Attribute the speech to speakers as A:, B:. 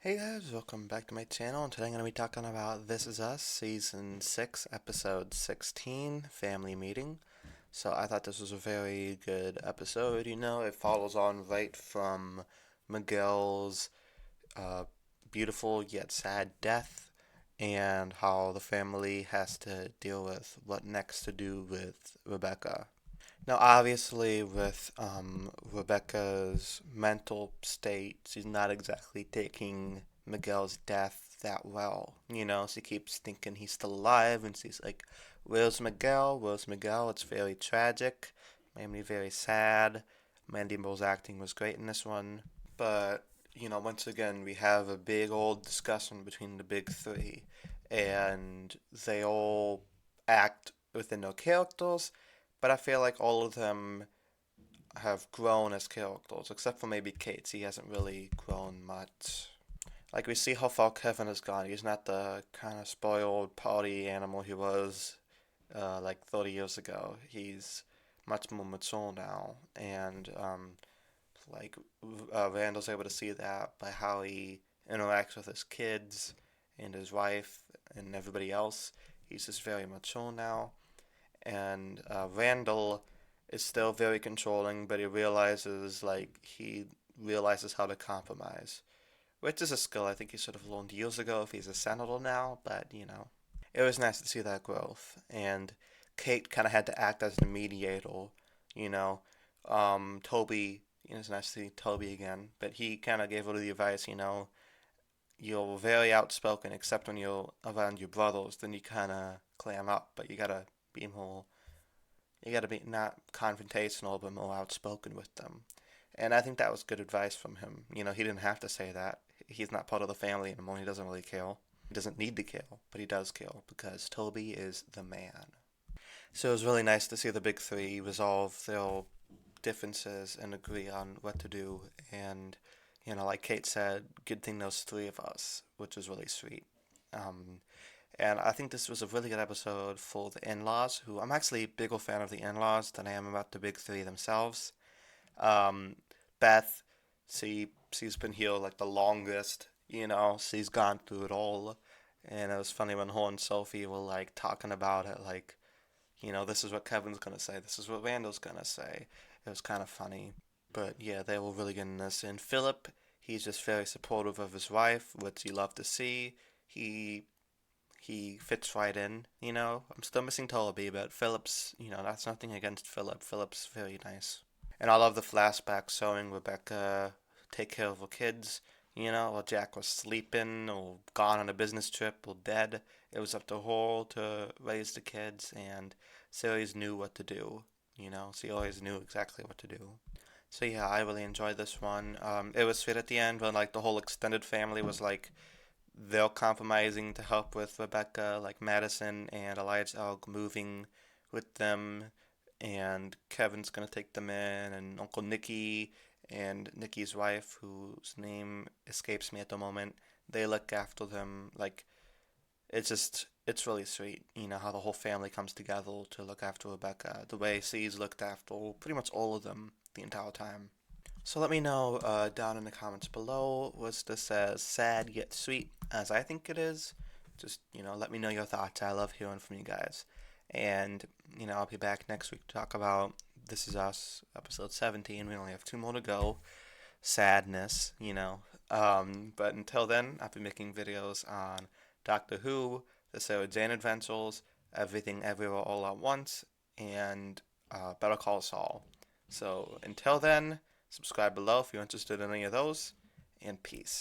A: Hey guys, welcome back to my channel, and today I'm going to be talking about This Is Us, Season 6, Episode 16, Family Meeting. So I thought this was a very good episode, it follows on right from Miguel's uh, beautiful yet sad death, and how the family has to deal with what next to do with Rebecca. Now, obviously, with Rebecca's mental state, she's not exactly taking Miguel's death that well. She keeps thinking he's still alive, and she's like, "Where's Miguel? Where's Miguel?" It's very tragic, made me very sad. Mandy Moore's acting was great in this one, but once again, we have a big old discussion between the big three, and they all act within their characters, but I feel like all of them have grown as characters, except for maybe Kate. He hasn't really grown much. Like, we see how far Kevin has gone. He's not the kind of spoiled party animal he was like 30 years ago. He's much more mature now, and like Randall's able to see that by how he interacts with his kids and his wife and everybody else. He's just very mature now, and Randall is still very controlling, but he realizes how to compromise, which is a skill I think he should have learned years ago if he's a senator now. But it was nice to see that growth, and Kate kind of had to act as the mediator. You know, Toby. It's nice to see Toby again, but he kind of gave her the advice. You're very outspoken, except when you're around your brothers. Then you kind of clam up, but you gotta be more you got to be not confrontational, but more outspoken with them. And I think that was good advice from him. He didn't have to say that. He's not part of the family anymore. He doesn't really care. He doesn't need to kill, but he does kill because Toby is the man. So it was really nice to see the big three resolve their differences and agree on what to do. And, like Kate said, good thing there's three of us, which was really sweet. Um, and I think this was a really good episode for the in-laws, who I'm actually a bigger fan of the in-laws than I am about the big three themselves. Um, Beth, she's been here like the longest, she's gone through it all. And it was funny when her and Sophie were like talking about it, like, this is what Kevin's gonna say, this is what Randall's gonna say. It was kind of funny. But yeah, they were really good in this. And Philip, he's just very supportive of his wife, which you love to see. He fits right in, I'm still missing Toby, but Philip's, that's nothing against Philip. Philip's very nice. And I love the flashback showing Rebecca take care of her kids, while Jack was sleeping or gone on a business trip or dead. It was up to her to raise the kids, and she always knew what to do, she always knew exactly what to do. So yeah, I really enjoyed this one. It was sweet at the end when like the whole extended family was like they're compromising to help with Rebecca, like Madison and Elijah Elk moving with them, and Kevin's gonna take them in, and Uncle Nicky and Nicky's wife, whose name escapes me at the moment, they look after them. Like, it's really sweet, how the whole family comes together to look after Rebecca, the way she's looked after pretty much all of them the entire time. So let me know down in the comments below, was this as sad yet sweet as I think it is? Just, let me know your thoughts. I love hearing from you guys. And, I'll be back next week to talk about This Is Us, episode 17. We only have two more to go. Sadness, But until then, I'll be making videos on Doctor Who, The Sarah Jane Adventures, Everything Everywhere All at Once, and Better Call Saul. So until then, subscribe below if you're interested in any of those, and peace.